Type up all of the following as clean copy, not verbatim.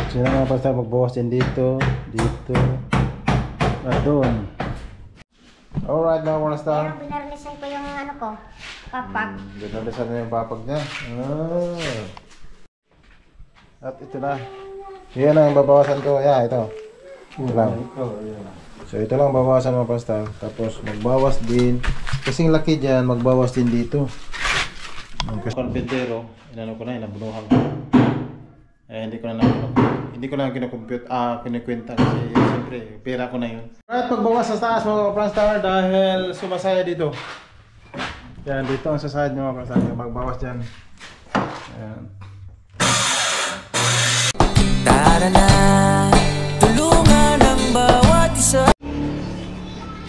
Sino nga basta magbawas din dito, dito, at doon. Alright mga Pornstar. Pero binarnisan ko yung ano ko, papag. Binarnisan na yung papag niya. At ito na. Yan ang babawasan ko. Yeah, ito. Ito lang. So ito lang babawasan mga Pornstar. Tapos magbawas din. Kasing laki dyan, magbawas din dito. Ang karpentero, inano ko na, inabunuhan ko. Hindi ko na kinakompute, kinikwenta kasi siyempre, pera ko na yun. Alright, pagbawas sa taas mga Pornstar dahil sumasaya dito. Yan, dito ang sasayad mga Pornstar, magbawas dyan. Ayan. Tara na, tulungan ang bawat isa.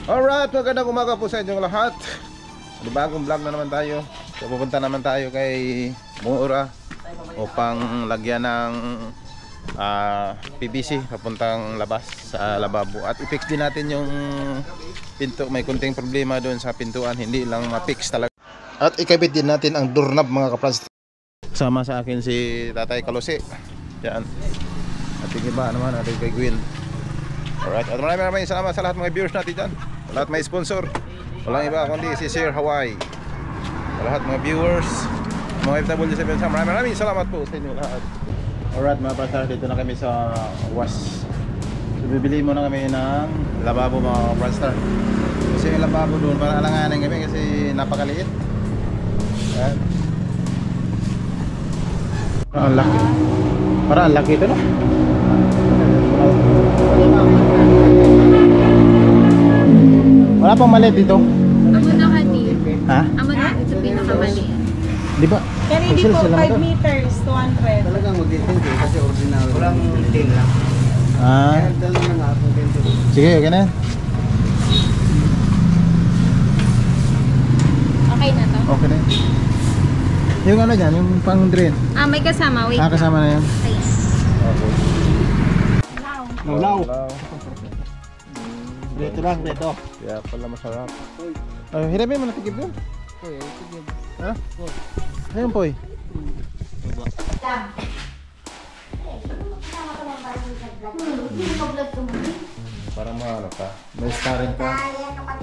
Alright, magandang umaga po sa inyong lahat. Bagong vlog na naman tayo. So, pupunta naman tayo kay Mura upang lagyan ng PVC papuntang labas sa lababo. At i-fix din natin yung pinto. May kunting problema doon sa pintuan, hindi lang ma-fix talaga. At ikabit din natin ang doorknob mga kaprans. Sama sa akin si Tatay Kalose. Yan. At yung iba naman natin kay Gwen. Alright, at maraming salamat sa lahat mga viewers natin dyan. Lahat may sponsor. Walang iba kundi si Sir Hawaii. Sa lahat mga viewers, mga FW sa Bensa, maraming salamat po sa inyo lahat. Alright mga Pornstar, dito na kami sa wash. So bibili muna kami ng lababo mga Pornstar. Kasi yung lababo doon, para alanganin kami kasi napakaliit. Ayan. Ang laki. Parang ang laki ito, no? Wala pang maliit dito. Amo na kani. Ha? Amo na dito pinakamaliit. Di ba? Pero hindi po, 5 meters, 200. Talagang mag-intend eh, kasi original. Walang tin lang. Ah. Dala na nga akong bento. Sige, okay na yan. Okay na to. Okay na yan. Yung ano dyan, yung pang drain. May kasama. Wait Kasama na yan. Please. Okay. Law. Dito lang, dito. Kaya pala masarap. Hiramin mo na tigib doon. Ha? Ayun po eh. Parang maano ka. May starring ka.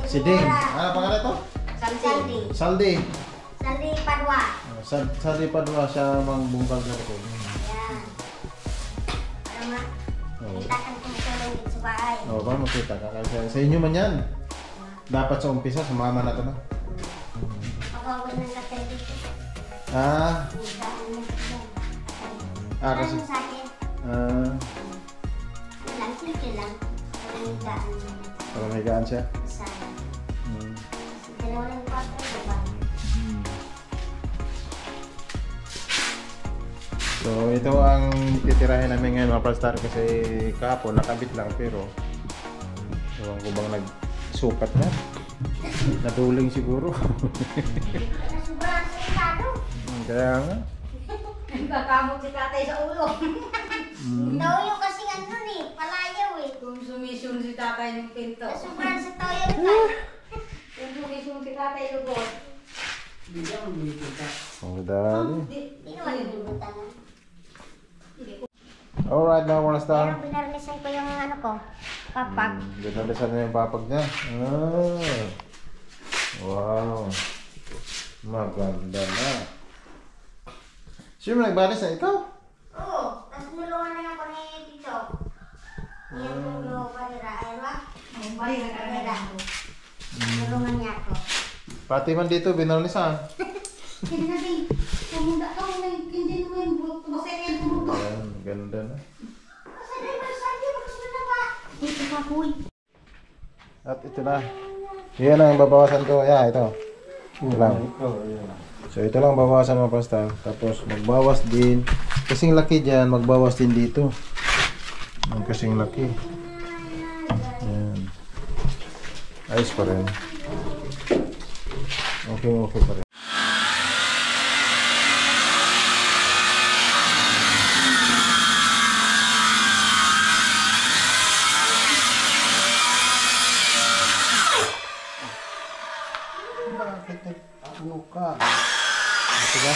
Si Ding. Ano pangalan ito? Saldi. Saldi. Saldi Padua. Saldi Padua siya mangbungkag na ito. Yan. Para makita kang tumutulong dito sa bahay. Oo, para makita ka. Kasi sa inyo man yan. Dapat sa umpisa, sumama na ito na. Pagawin ng katel dito. Ah, kasi. Sa akin, lang, simple lang. Pagamitaan mo. Para mahigaan siya. Isa. Dalawa lang yung kwarto, diba? So ito ang titirahin namin ngayon mga Pornstar kasi kahapon nakabit lang pero ewan ko bang nagsukat na. Naduling siguro. Sobrang sentado. Kaya nga. Nagkakamot si tatay sa ulo. Toyo kasi ano eh, palayaw eh. Kung sumisun si tatay ng pinto. Sobrang sa toyo ka. Kung sumisun si tatay ng bot. Bigyan mo dito ka. Ang dali. Hindi naman nilimutan na. Alright mga Pornstar. Pero binarnisan ko yung ano ko, papag. Binarnisan na yung papag niya. Wow. Maganda na. Sino nagbanis na ikaw? Oo, tapos nulungan na ako ni Tito. Yan yung barira, ayun ba? Yung barira. Nulungan niya ako. Pati man dito binarnisan. Sige na din, pumunta ka mo na hindi mo yung buto. Basta yung buto. Ayan, ganda na. Basta na yung sandi, magsunod na ba? Ito ka, huy. At ito na. Yan ang babawasan ko. Yeah, ito. Ito lang. So ito lang babawasan mga Pornstar. Tapos magbawas din. Kasing laki dyan, magbawas din dito. Ang kasing laki. Yan. Ayos pa rin. Okay pa rin. Ano ka? Ito ba?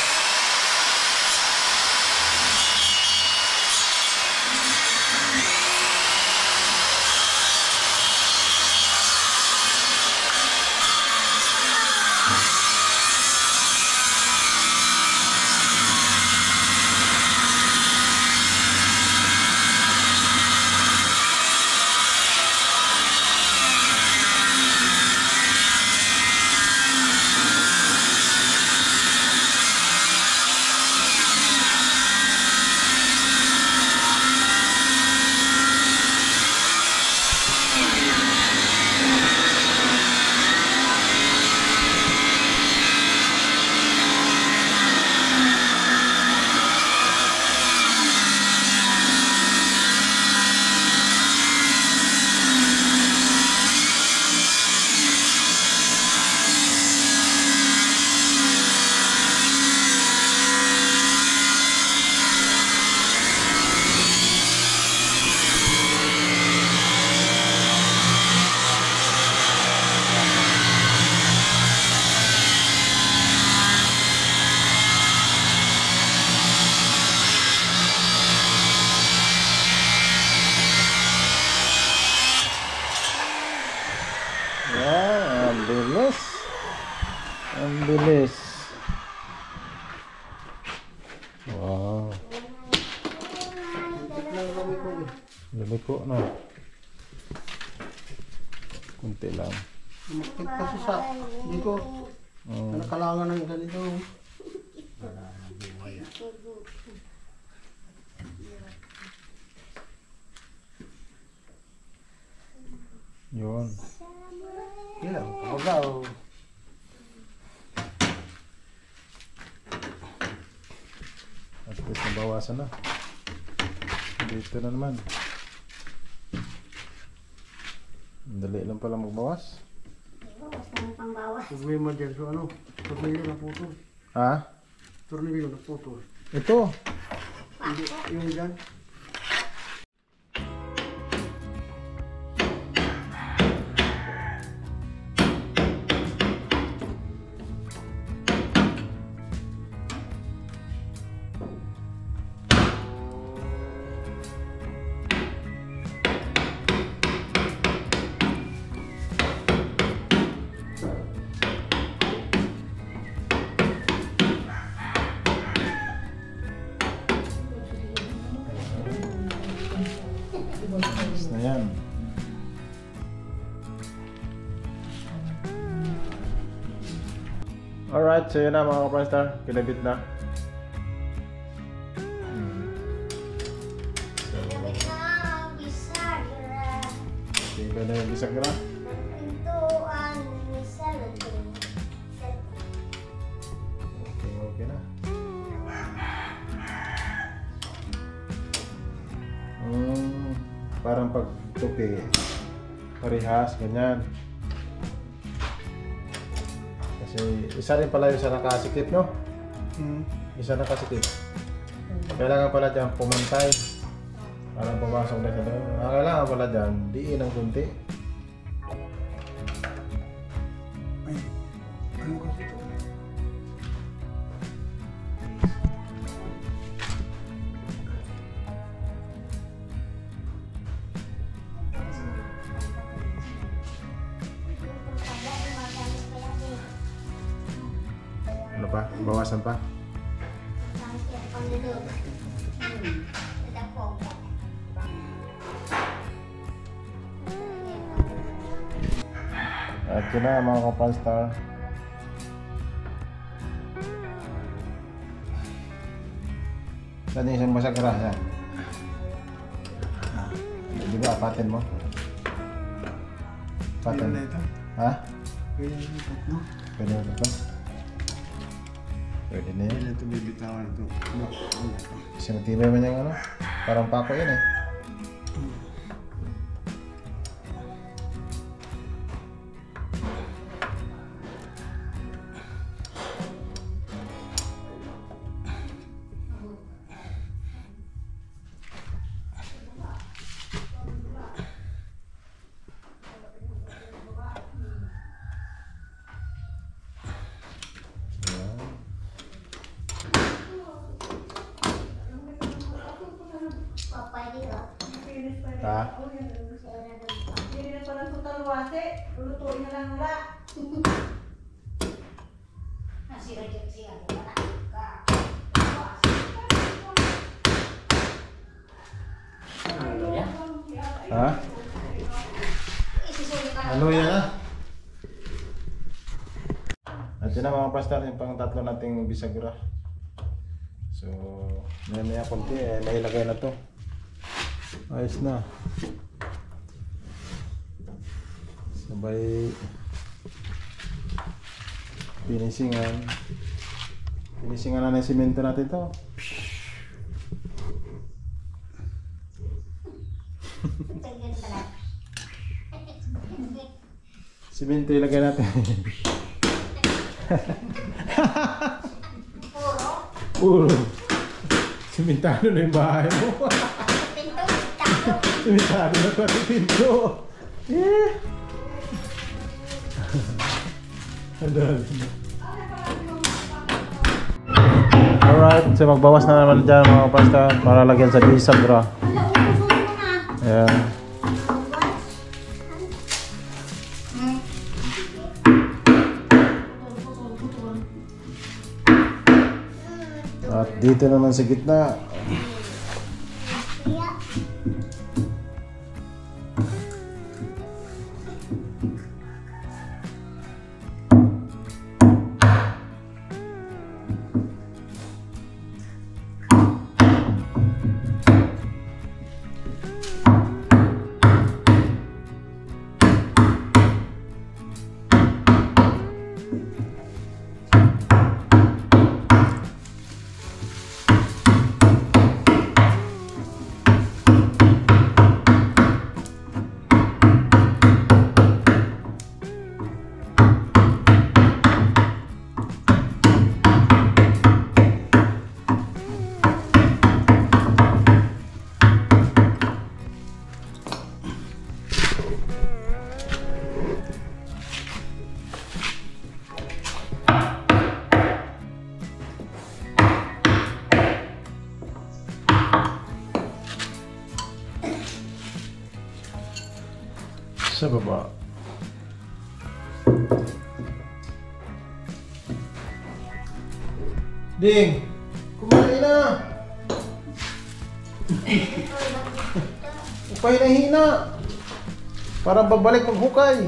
ng kami ko eh. Lamiko, no? Kunti lang. Makit pa sa hindi ko. Nakalangan ng ganito. Yun. Yeah, agaw. At least nabawasan na. Dito na naman. Dali lang pala magbawas. Pangbawas. Problema dyan so ano, tornilyo na putol. Ha? Tornilyo na putol. Ito. Hindi, yung dyan. Ayos na yan. Alright, so yun na mga kapastar. Kinabit na. Bisagra. Tingnan na yung bisagra. Pintuan ni Saladin. Okay na. Parang pag tupi, parehas, ganyan. Kasi isa rin pala yung sa nakasikip, no? Isa nakasikip. Kailangan pala dyan pumantay. Parang pumasok na siya doon. Kailangan pala dyan, diin ng kunti. Ay, ano kasi ito? Ano pa? Bawasan pa? At yun na mga kapalstar. Saan yung isang masagra? Yan. Di ba? Apatin mo? Apatin. Pwede na ito. Ha? Pwede na ito, no? Pwede na ito? Pwede na Pwede yan. na ito, bibitawan ito. No, ano? Kasi matibay man yung ano. Parang pako yan eh. Ha? Hindi na pala sa talwase, lulutuin na lang nila. Ha? Ano yan ah? At yun na mga pastor, yung pang tatlo nating bisagra. So, maya konti eh, nailagay na to. Ayos na. Sabay finisingan. Finisingan na ng simento natin to. Simento ilagay natin. Puro. Simentado na yung bahay mo. Simentado na pati pinto. Yeah. Alright, so magbawas na naman dyan mga pasta para lagyan sa bisagra. Ayan. At dito naman sa gitna, Iya. Sa baba. Ding! Kumain na! Upay na hina! Para babalik maghukay.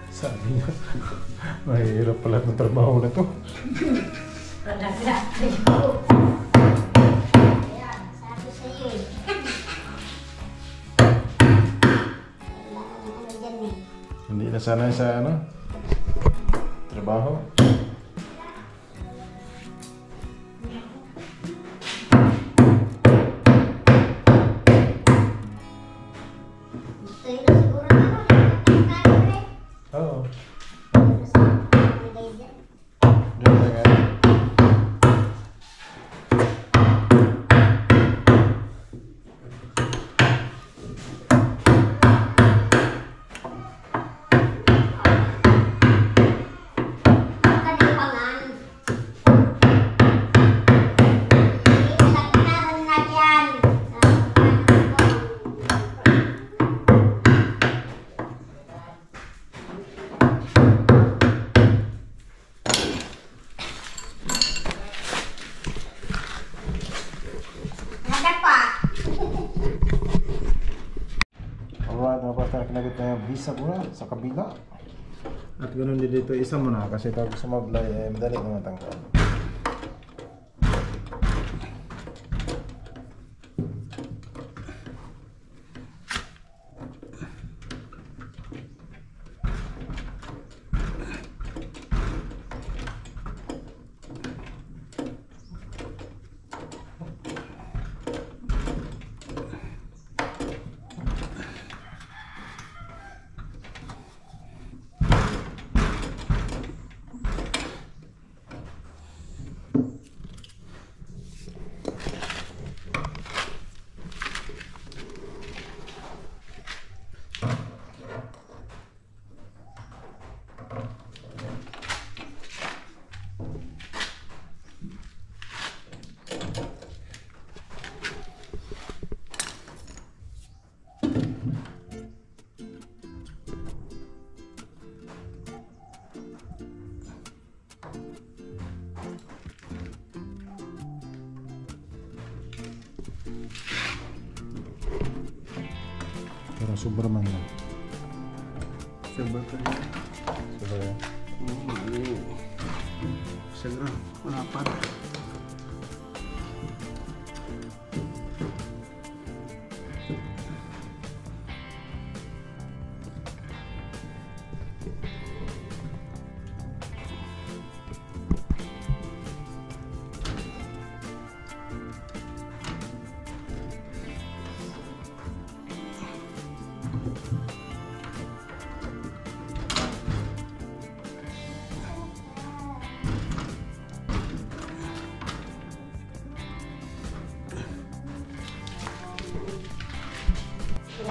Sabi niya, mahirap pala ng trabaho na to. Ayan, sabi sa'yo eh. Kailangan ano dyan eh. Hindi na sanay sa ano? Trabaho. Gusto yun na siguro na ako. Tayo rin. Oo. Basta, nilay dyan. Diyan na nga. Kalipangan. Hindi malagnaran na dyan. Nada pa. Alright, mga pasta, kinagot na yung visa muna sa kabila. At ganun din dito, isa mo na kasi pag sumablay, madali na matanggal. Pero sobra man yan. Sobra ka rin. Sobra yan. Sobra. Malapat.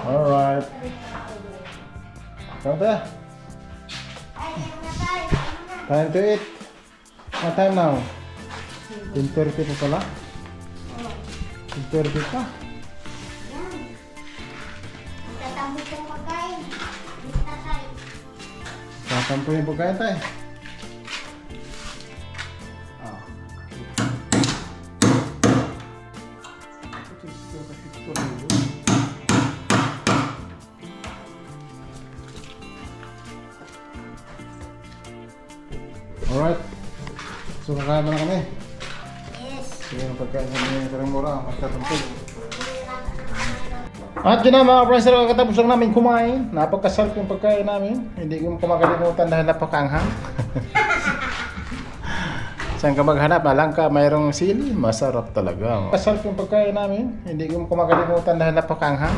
Alright. Come there. Time to eat. What time now? 10:30 pa pala? 10:30 pa? Magtatambok yung pagkain. Tampo yung pagkain tayo. Alright. So kakain na kami. Yes. Sige ang pagkain sa mga sarang mura. Magkatampog. At yun na mga friends, katapos lang namin kumain. Napagkasarap yung pagkain namin. Hindi ko makalimutan dahil napakaanghang. Saan ka maghanap? Malangka, mayroong sili. Masarap talaga. Kasarap yung pagkain namin. Hindi ko makalimutan dahil napakaanghang.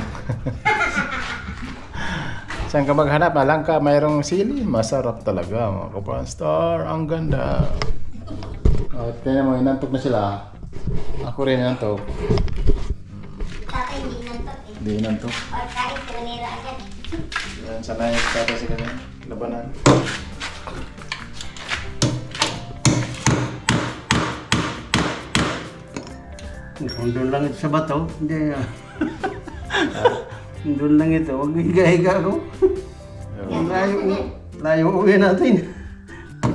Saan ka maghanap? Malangka, mayroong sili. Masarap talaga mga ka-Franstar. Ang ganda. At kaya mo, inantok na sila. Ako rin inantok. Tatay hindi nantok eh. Hindi inantok. O kahit kanira agad. Yan, sanay yung tatay sila na labanan. Doon lang ito sa bato. Hindi. Doon lang ito. Huwag higa-higa ko. Layo uwi natin.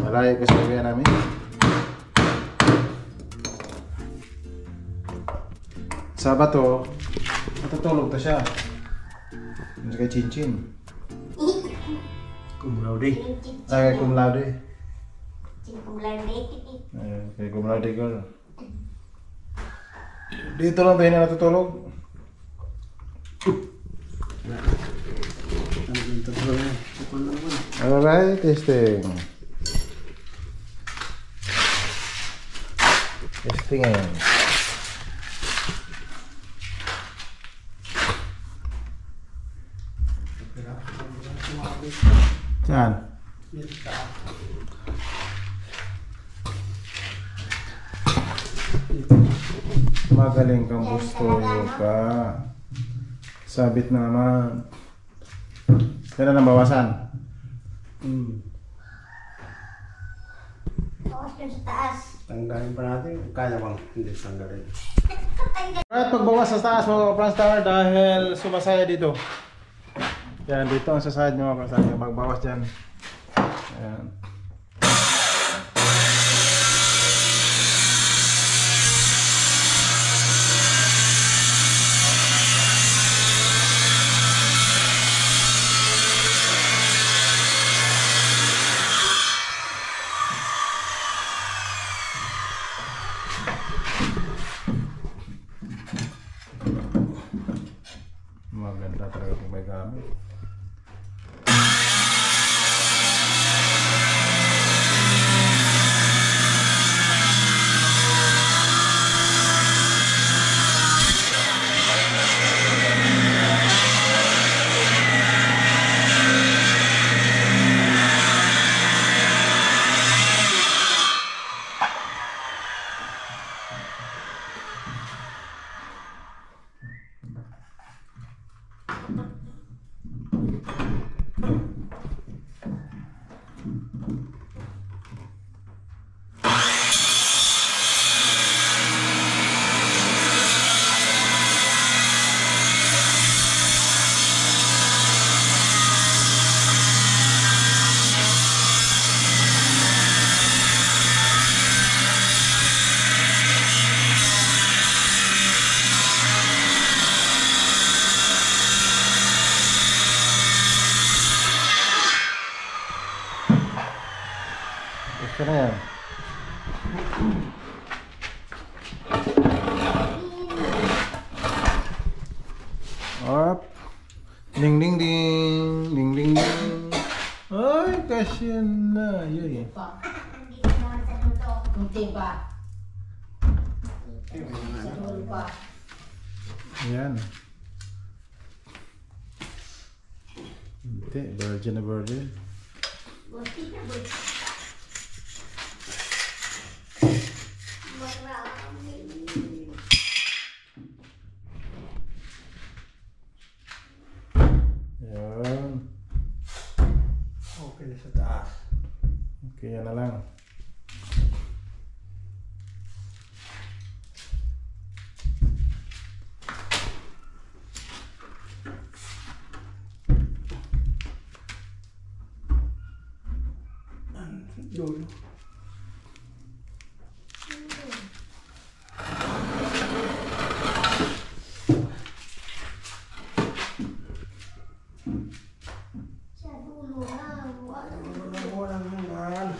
Malayo kasi kaya namin. Sa bato, matutulog na siya. Hindi kay Chinchin. Kumulaw di. Ay, kay Cum Laude. Cingkumlandi. Ayun, kay Cum Laude girl. Dito lang tayo na natutulog. Alright, testing. Testing ngayon. Saan? Magaling kang gusto ka. Sabit na naman. Kailan na bawasan? Tapos dun sa taas. Tanggalin pa natin. Kaya bang hindi tanggalin? Right, pagbawas sa taas mga ka-Franstar dahil sumasaya dito. Yan, dito ang sasayad nyo mga ka-Franstar. Magbawas dyan. Ayan. Maganda talaga kung may gamit. Gusto na yan. Up. Ding ding ding. Ding ding ding. Ay, kasya na. Yun eh. Dito naman sa dulo. Kunti pa. Sa dulo pa. Yan. Hindi, virgin na virgin. Buti na buti. Marami. Yan. Okay na sa taas. Okay, yan na lang. Dulo. Sa dulo lang. Walang hanggan.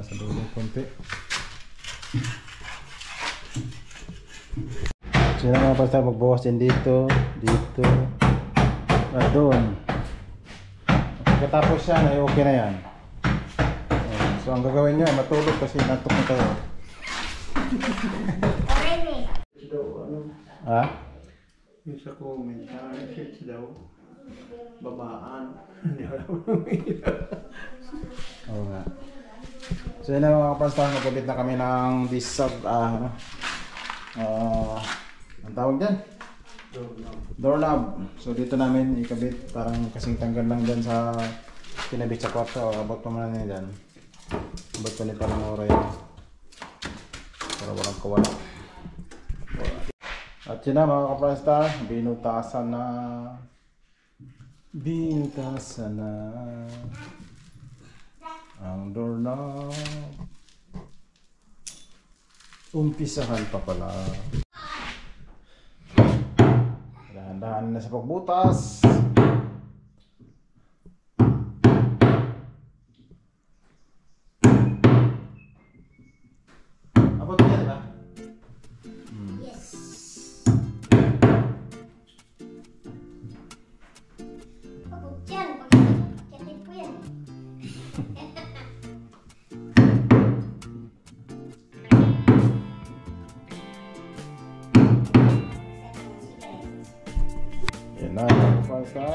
Sa dulo konti. So yun mga basta magbukas din dito, dito, doon. Pagkatapos yan ay okay na yan. So ang gagawin nyo ay matulog kasi natok na kayo. Already. Daw, ano, Ha? yung sa comment, message daw, babaan. Hindi alam namin. Oo nga. So yun na mga kapasta, nagkabit na kami ng disab, ang tawag dyan? Doorknob. So dito namin ikabit, parang kasing tanggal lang dyan sa kinabit sa kwarto. Abot pa man na dyan. Abot pa ni parang oray. Para walang kawala. At yun na mga kapasta, binutasan na. Binutasan na ang doorknob. Umpisahan pa pala. Dahan-dahan na sa pagbutas. Abot yan ba? Yes. Pagod yan. Pagkatid ko yan. Yan na mga kapasta.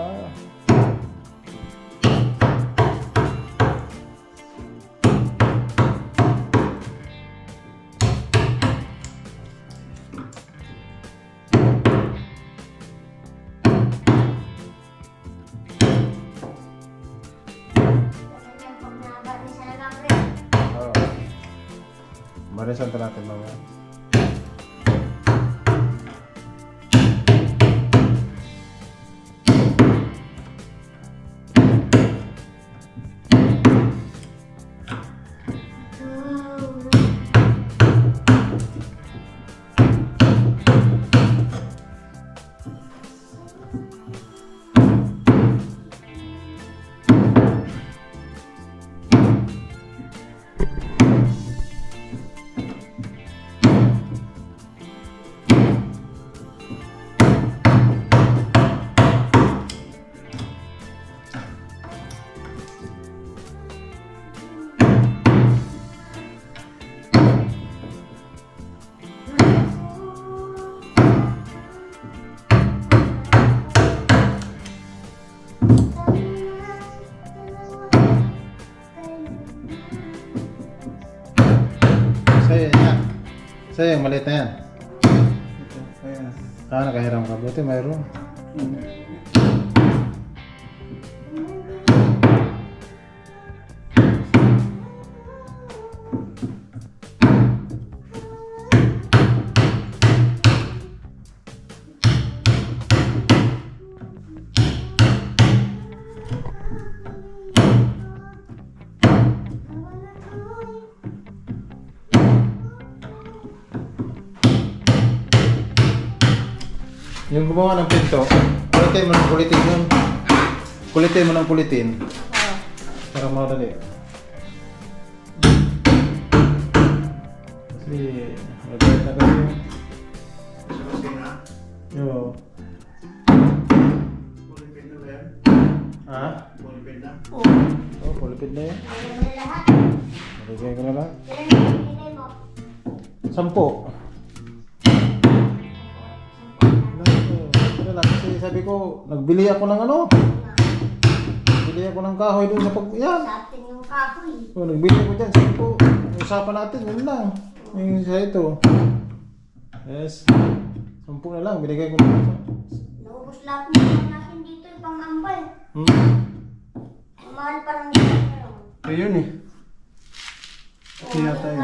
Pag nabaris na lang rin. Oo. Marisan natin mga. Sa'yo yung maliit na yan. Ayan. Nakahiram ka. Buti mayroon. Yung gumawa ng pinto, kulitin mo ng kulitin yun. Kulitin mo ng kulitin. Para madali. Kasi, mabait na kasi. Yo. Ha? Oh, kulipid na yun. Maligay ko na lang. 10. Ito lang kasi sabi ko, nagbili ako ng ano? Nagbili ako ng kahoy doon sa yan. Sa atin yung kahoy. So, nagbili ako dyan. Sabi ko, usapan natin, yun lang. Yung sa ito. Yes. 10 na lang, binigay ko na. Naubos lahat ng mga natin dito yung pang-ambal. Mahal pa lang dito. Ito yun eh. Kaya tayo.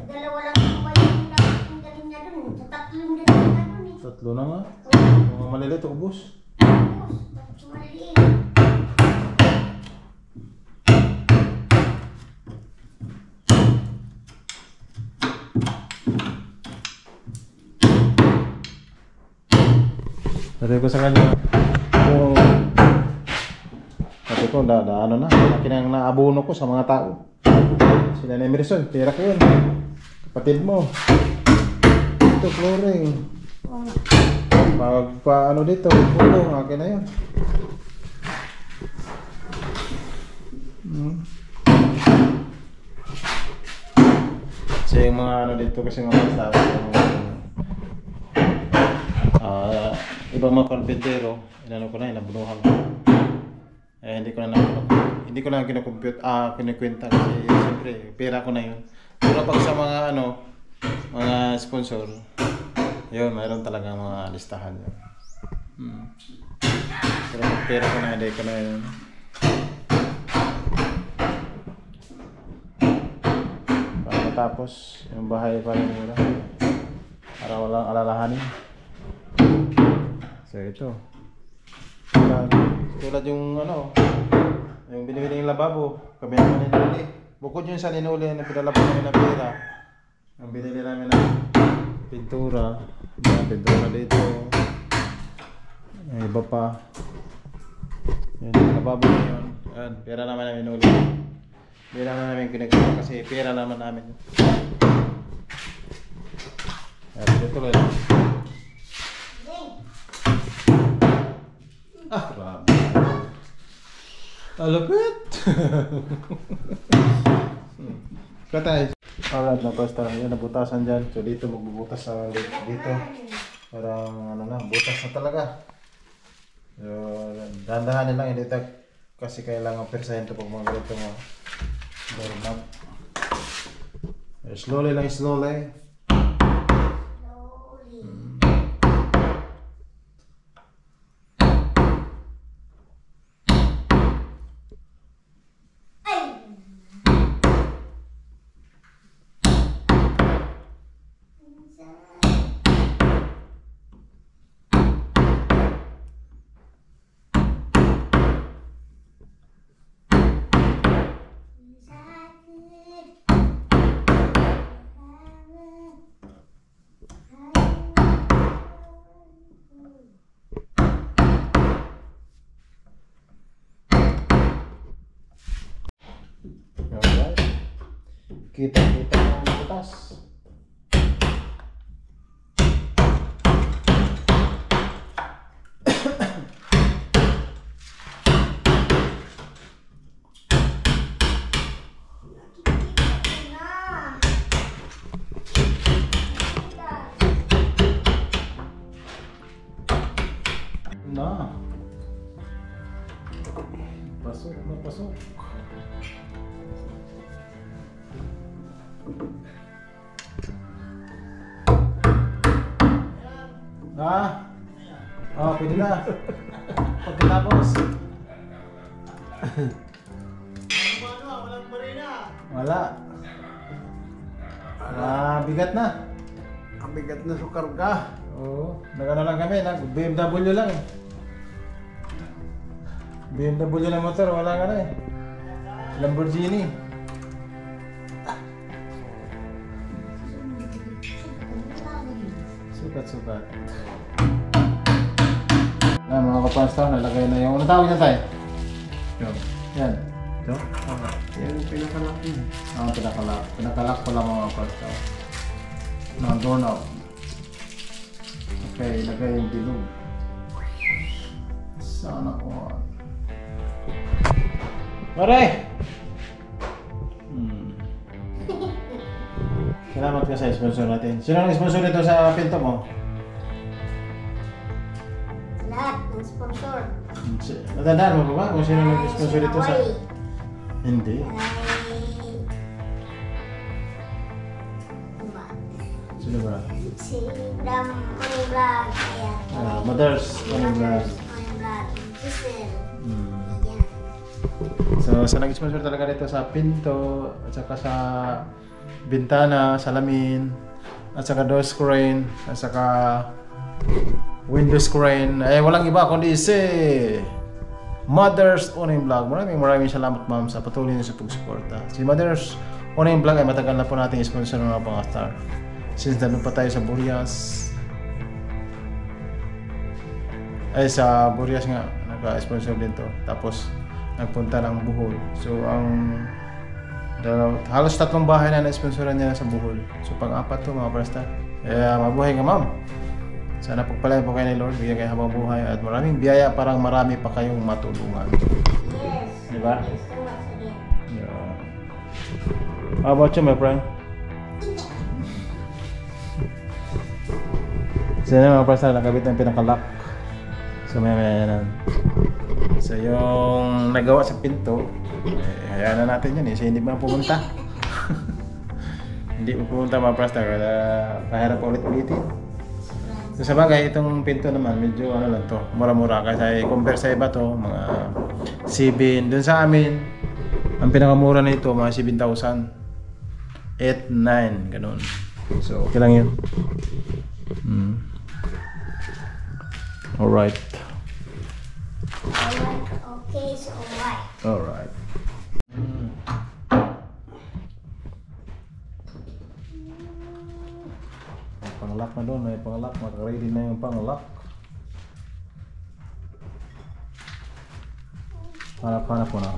Dalawa lang yung kayo yung dapat yung galing niya dun. Sa 3 yung galing niya dun eh. 3 na nga. Mga malilit, ubos. Tapos maliit. Sabi ko sa kanya, sabi ko, ano na, laki na naabono ko sa mga tao. Sila na Emerson, pera ko yun. Kapatid mo. Ito, flooring. Ano dito, pulong, akin na yun. Kasi yung mga ano dito kasi mga tao, ibang mga karpentero, inano ko na, inabunuhan ko. Hindi ko na kinakompute, kinikwenta kasi siyempre, pera ko na yun. Pero pag sa mga mga sponsor, yun, mayroon talaga mga listahan yun. Pero pag pera ko na, hindi ko na yun. Para matapos, yung bahay pa rin mura. Para walang alalahanin. So ito. Tulad yung yung binibili yung lababo, kami naman ninuli. Bukod yun sa ninuli na pinala po namin ng pera, ang binili namin ng pintura. Yan, pintura dito. Yung iba pa. Yan, yung lababo na yun. Yan, pera naman namin ninuli. Hindi naman namin kinagkita kasi pera naman namin. Yan, dito lang. Grabe. Alapit! Katay. Alright na basta. Yan, nabutasan dyan. So dito magbubutas sa dito. Parang butas na talaga. So, dahan-dahanin lang. Hindi kasi kailangan persahin ito pag mga ganito mo. Doorknob. Slowly lang, slowly. Alright. Kita-kita ang butas. Na. Pasok na pasok. Pwede na. Pagkatapos. Wala. Bigat na. Ang bigat na sa karga. Oo. Nag-ano lang kami. BMW lang eh. BMW na motor. Wala ka na eh. Lamborghini. sukat-sukat. Yan mga kapasta, nalagay na yung... Ano tawag niya tayo? Yan. Ito? Yan yung pinakalak yun. Pinakalak. Pinakalak ko lang mga kapasta. Doorknob. Okay, ilagay yung bilog. Sana all. Pare! Salamat ka sa sponsor natin. Sino ang sponsor nito sa pinto mo? Lahat ng sponsor. Natandaan mo ba kung sino nag-sponsor dito sa... Sinaway. Hindi. Sino ba? Si Dam Money Vlog. Ayan. Mothers Money Vlog. Money Vlog. Giselle. Hmm. Ayan. So, nag-sponsor talaga dito sa pinto, at saka sa bintana, salamin, at saka door screen, at saka window screen. Eh, walang iba kundi si Mother's Oning Vlog. Maraming salamat ma'am sa patuloy niyo sa pagsuporta. Si Mother's Oning Vlog ay matagal na po nating sponsor ng mga pang-star. Since nandun pa tayo sa Burias. Ay, sa Burias nga, nagka-sponsor din to. Tapos, nagpunta ng Bohol. So, halos 3 bahay na na-sponsoran niya sa Bohol. So, pang-4 to mga presta. Kaya, mabuhay ka ma'am. Sana pagpalain po kayo ni Lord, bigyan kayo habang buhay at maraming biyaya, parang marami pa kayong matulungan. Yes. Diba? Yes, so much again. Yeah. How about you, my friend? So, yun mga presta, nakabit ng pinakalock. So, may yan. So, yung nagawa sa pinto, hayaan na natin yun eh. So, hindi ba pumunta? Hindi mo pumunta mga prasta, kaya pahirap ulit-ulitin. So, sa bagay, itong pinto naman, medyo ano lang to, mura-mura. Kasi compare sa iba to, mga 7. Doon sa amin, ang pinakamura na ito, mga 7,000. 8, 9, ganun. So, okay lang yun. Alright. Alright, okay, so alright. Alright. Pang-lock na doon, may pang-lock. Maka-ready na yung pang-lock. Hanap-hanap mo na.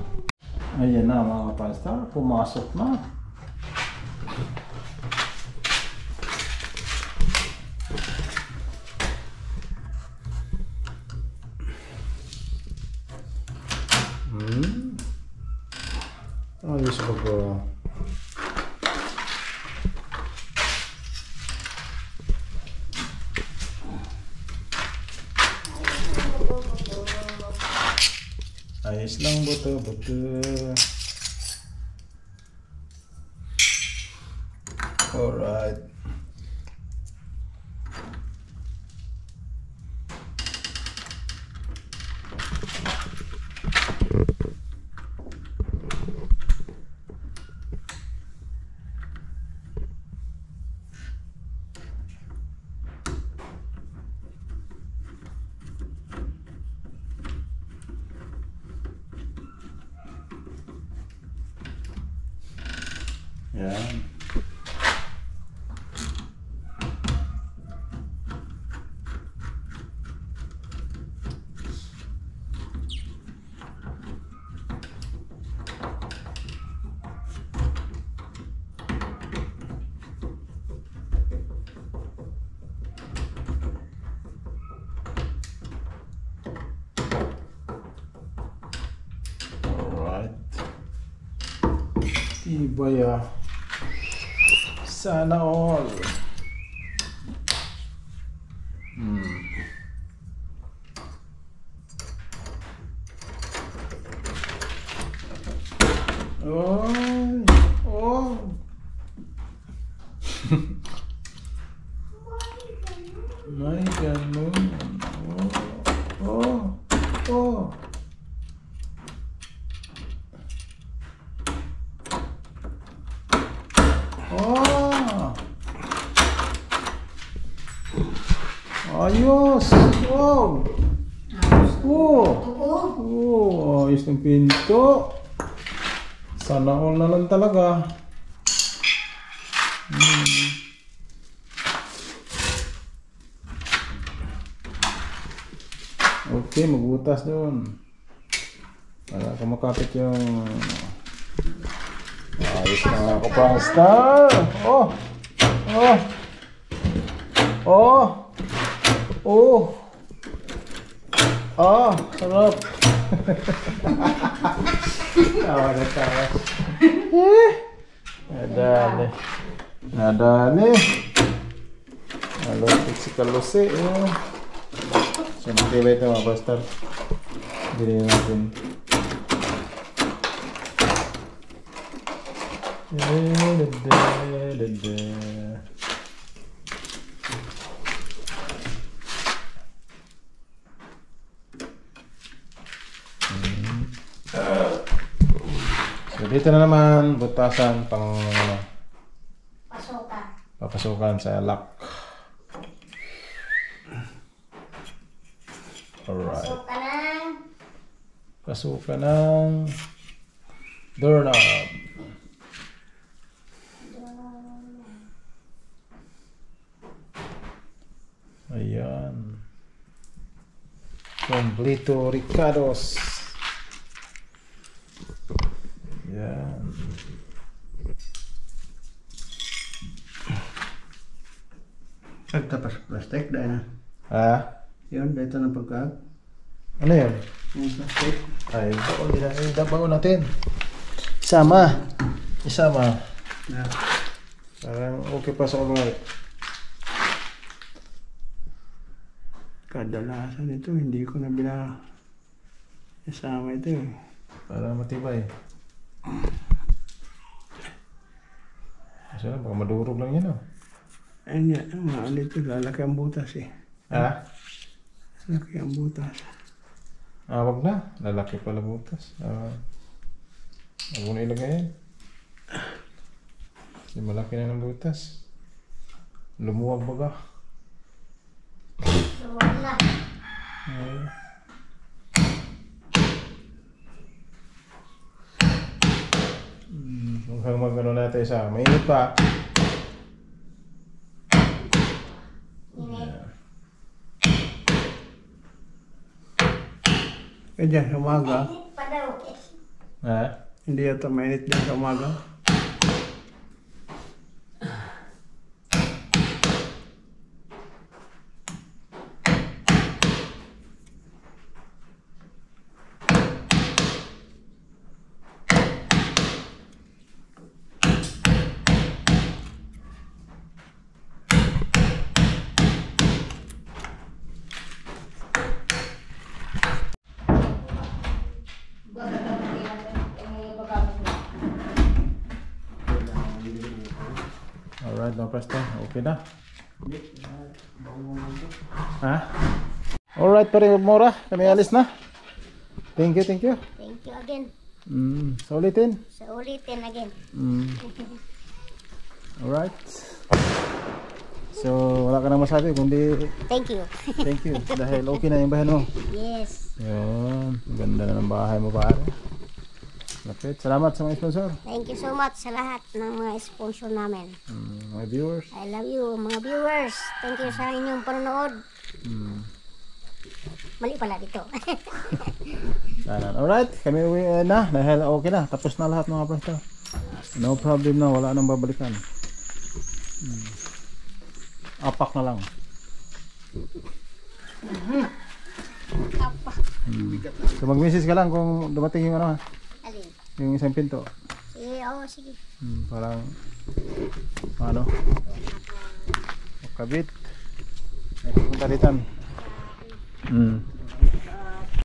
Ayan na mga kapastar, pumasok na. Ayos ako. Ayos lang buto-buto. Alright. Yan. Alright. Tibay ah. Sana all. Oh, oh. May ganun. Oh, oh, oh. Oh. Ayos. Wow. Oh. Oh, ayos ng pinto. Sana all na lang talaga. Okay, magbutas doon. Para kumakapit yung... Ayos na mga kaprastar. Oh! Oh! Oh! Oh! Oh! Sarap! Tawa na tawa. Nadali. Nadali. Nalupit si Kalusi. So, matibay ito mga pastor. Bilhin natin. So, dito na naman butasan pang Pasukan. papasukan sa lock. Alright. Pasukan ng Pasukan ng doorknob. Ayan. Completo Ricardos. Ayan. Nagtapas plastic dahil na. Ha? Yun, dito na pagkaag. Ano yun? Yung plastic. Ay, baon natin. Isama. Isama. Na. Parang okay pa sa ugali. Kadalasan ito, hindi ko na isama ito eh. Para matibay. Kasi baka madurog lang yan, oh. Ayun yan, mga ano ito, lalaki ang butas eh. Ha? Lalaki ang butas. Wag na. Lalaki pala butas. Huwag mo na ilagay yan. Kasi malaki na ng butas. Lumuwag baga. luwag na. Mukhang mag-ano natin sa mainit pa. Init. Kaya dyan, sa umaga, Init pa daw. Ha? hindi yata mainit dyan sa umaga. Alright, no Preston. Okay na. Ha? Alright, pare Mora. Kami alis na. Thank you, thank you. Thank you again. Sa ulitin. Sa ulitin again. Alright. So, wala ka na masabi kundi Thank you. thank you. Dahil okay na yung bahay mo. Yes. Yun. Ganda na ng bahay mo, pare. Lapit. Salamat sa mga sponsor. Thank you so much sa lahat ng mga sponsor namin. Mga viewers. I love you mga viewers. Thank you sa inyong panonood. Mali pala dito. Sana. Alright. Kami uwi na. Dahil okay na. Tapos na lahat mga presto. No problem na. Wala nang babalikan. Apak na lang. Apa? So mag-message ka lang kung dumating yung ano ha. Alin? Yung isang pinto. Sige, oo, sige. Parang ano? Makabit. Ay pupunta dito.